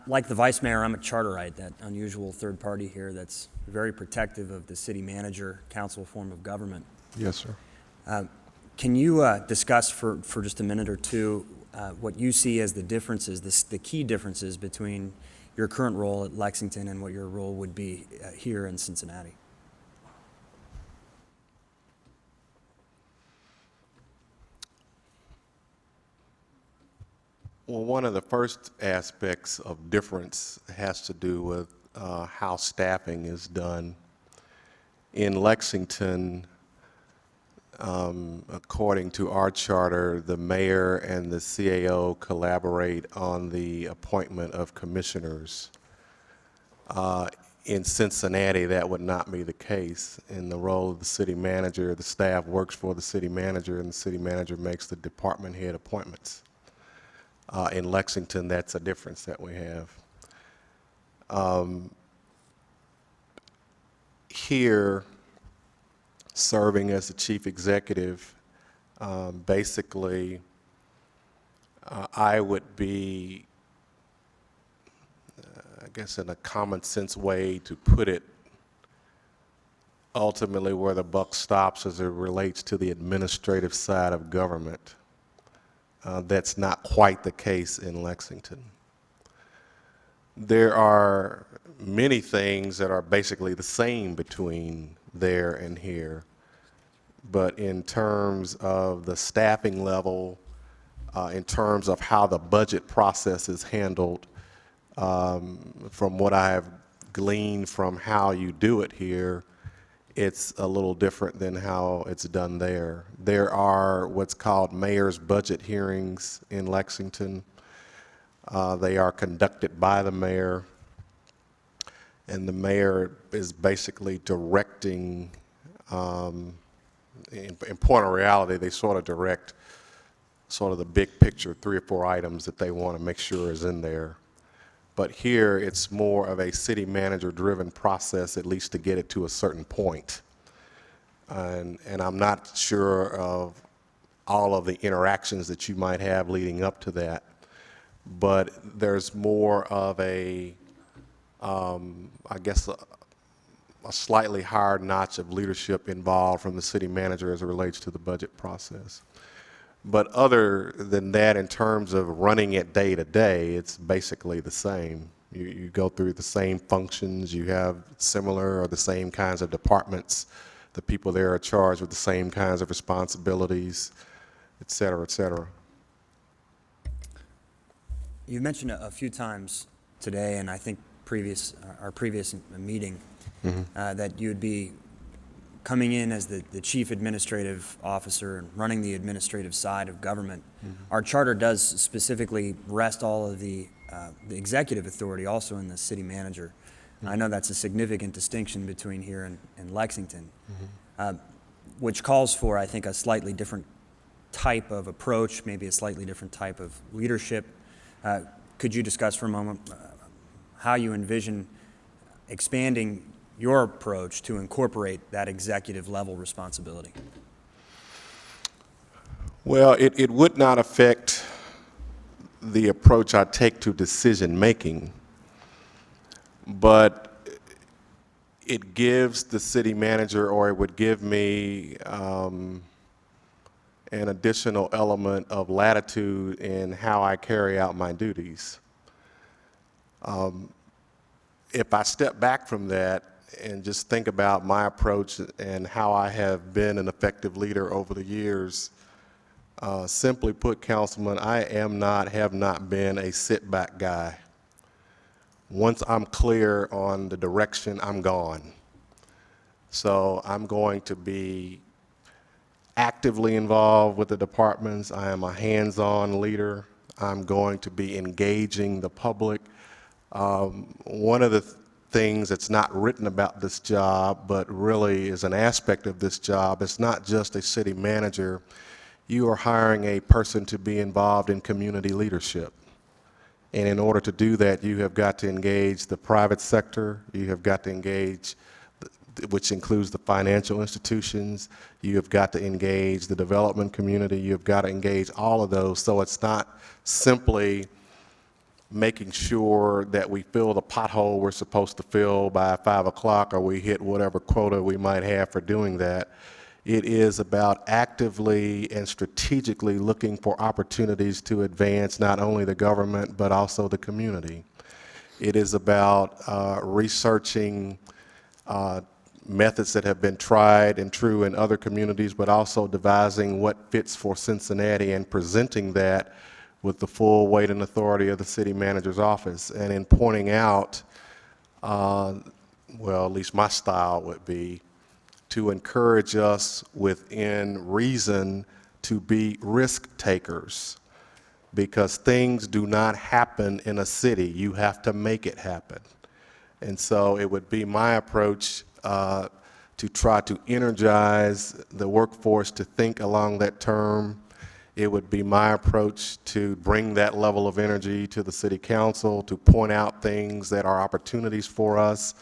Like the vice mayor, I'm a charterite, that unusual third party here that's very protective of the city manager council form of government. Yes, sir. Can you discuss for just a minute or two what you see as the differences, the key differences between your current role at Lexington and what your role would be here in Cincinnati? Well, one of the first aspects of difference has to do with how staffing is done. In Lexington, according to our charter, the mayor and the CAO collaborate on the appointment of commissioners. In Cincinnati, that would not be the case. In the role of the city manager, the staff works for the city manager, and the city manager makes the department head appointments. In Lexington, that's a difference that we have. Here, serving as the chief executive, basically, I would be, I guess in a common sense way to put it, ultimately where the buck stops as it relates to the administrative side of government. That's not quite the case in Lexington. There are many things that are basically the same between there and here, but in terms of the staffing level, in terms of how the budget process is handled, from what I have gleaned from how you do it here, it's a little different than how it's done there. There are what's called mayor's budget hearings in Lexington. They are conducted by the mayor, and the mayor is basically directing, in point of reality, they sort of direct sort of the big picture, 3 or 4 items that they want to make sure is in there. But here, it's more of a city manager-driven process, at least to get it to a certain point. And I'm not sure of all of the interactions that you might have leading up to that, but there's more of a, I guess, a slightly higher notch of leadership involved from the city manager as it relates to the budget process. But other than that, in terms of running it day to day, it's basically the same. You go through the same functions, you have similar or the same kinds of departments. The people there are charged with the same kinds of responsibilities, et cetera, et cetera. You mentioned a few times today, and I think our previous meeting, that you'd be coming in as the chief administrative officer and running the administrative side of government. Our charter does specifically rest all of the executive authority also in the city manager. I know that's a significant distinction between here and Lexington, which calls for, I think, a slightly different type of approach, maybe a slightly different type of leadership. Could you discuss for a moment how you envision expanding your approach to incorporate that executive level responsibility? Well, it would not affect the approach I take to decision making, but it gives the city manager, or it would give me an additional element of latitude in how I carry out my duties. If I step back from that and just think about my approach and how I have been an effective leader over the years, simply put, Councilman, I have not been a sit-back guy. Once I'm clear on the direction, I'm gone. So I'm going to be actively involved with the departments. I am a hands-on leader. I'm going to be engaging the public. One of the things that's not written about this job, but really is an aspect of this job, it's not just a city manager. You are hiring a person to be involved in community leadership. And in order to do that, you have got to engage the private sector, you have got to engage, which includes the financial institutions, you have got to engage the development community, you have got to engage all of those. So it's not simply making sure that we fill the pothole we're supposed to fill by 5 o'clock, or we hit whatever quota we might have for doing that. It is about actively and strategically looking for opportunities to advance not only the government but also the community. It is about researching methods that have been tried and true in other communities, but also devising what fits for Cincinnati and presenting that with the full weight and authority of the city manager's office. And in pointing out, well, at least my style would be to encourage us within reason to be risk takers, because things do not happen in a city. You have to make it happen. And so it would be my approach to try to energize the workforce to think along that term. It would be my approach to bring that level of energy to the city council, to point out things that are opportunities for us,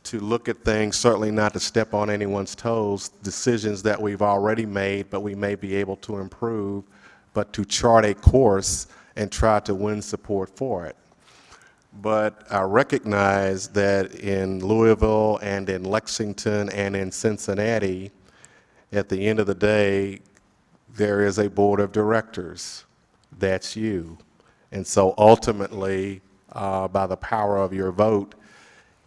to look at things, certainly not to step on anyone's toes, decisions that we've already made but we may be able to improve, but to chart a course and try to win support for it. But I recognize that in Louisville and in Lexington and in Cincinnati, at the end of the day, there is a board of directors. That's you. And so ultimately, by the power of your vote,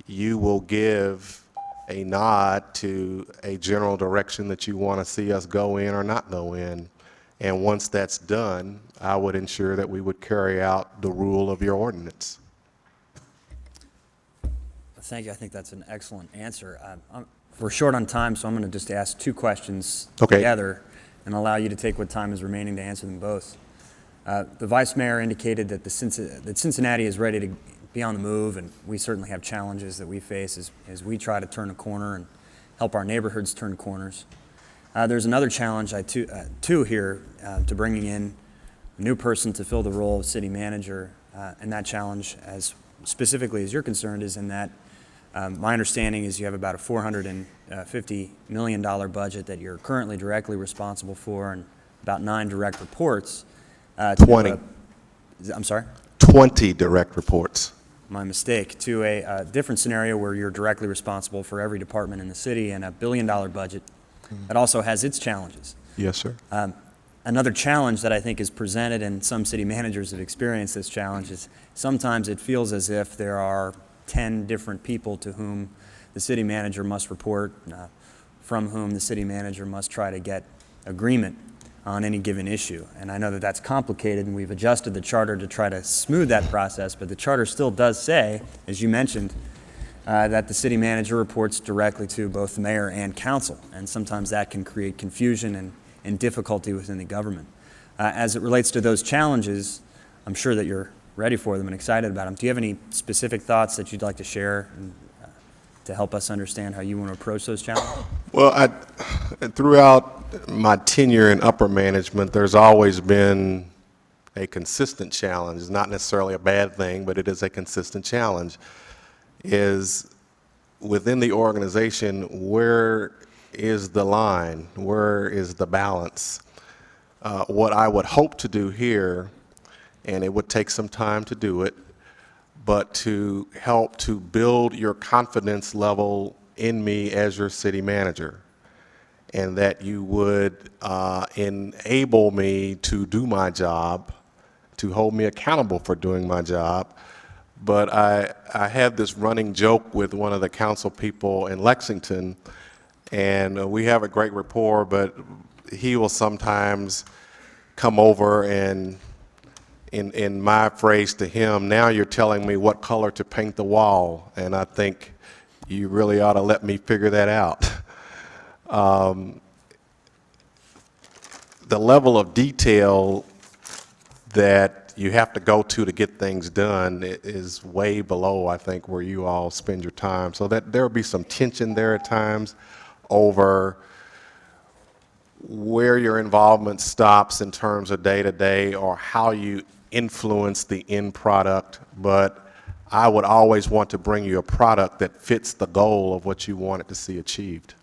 you will give a nod to a general direction that you want to see us go in or not go in. And once that's done, I would ensure that we would carry out the rule of your ordinance. Thank you. I think that's an excellent answer. We're short on time, so I'm going to just ask two questions Okay. together and allow you to take what time is remaining to answer them both. The Vice Mayor indicated that that Cincinnati is ready to be on the move, and we certainly have challenges that we face as we try to turn a corner and help our neighborhoods turn corners. There's another challenge too here to bringing in a new person to fill the role of city manager, and that challenge, as specifically as you're concerned, is in that my understanding is you have about a $450 million budget that you're currently directly responsible for, and about 9 direct reports. 20. I'm sorry? 20 direct reports. My mistake. To a different scenario where you're directly responsible for every department in the city and a $1 billion budget that also has its challenges. Yes, sir. Another challenge that I think is presented, and some city managers have experienced this challenge, is sometimes it feels as if there are 10 different people to whom the city manager must report, from whom the city manager must try to get agreement on any given issue. And I know that that's complicated, and we've adjusted the charter to try to smooth that process, but the charter still does say, as you mentioned, that the city manager reports directly to both the mayor and council, and sometimes that can create confusion and difficulty within the government. As it relates to those challenges, I'm sure that you're ready for them and excited about them. Do you have any specific thoughts that you'd like to share to help us understand how you want to approach those challenges? Well, throughout my tenure in upper management, there's always been a consistent challenge. It's not necessarily a bad thing, but it is a consistent challenge. Is within the organization, where is the line? Where is the balance? What I would hope to do here, and it would take some time to do it, but to help to build your confidence level in me as your city manager, and that you would enable me to do my job, to hold me accountable for doing my job. But I have this running joke with one of the council people in Lexington, and we have a great rapport, but he will sometimes come over and in my phrase to him, now you're telling me what color to paint the wall, and I think you really ought to let me figure that out. The level of detail that you have to go to get things done is way below, I think, where you all spend your time. So that there will be some tension there at times over where your involvement stops in terms of day-to-day or how you influence the end product, but I would always want to bring you a product that fits the goal of what you wanted to see achieved.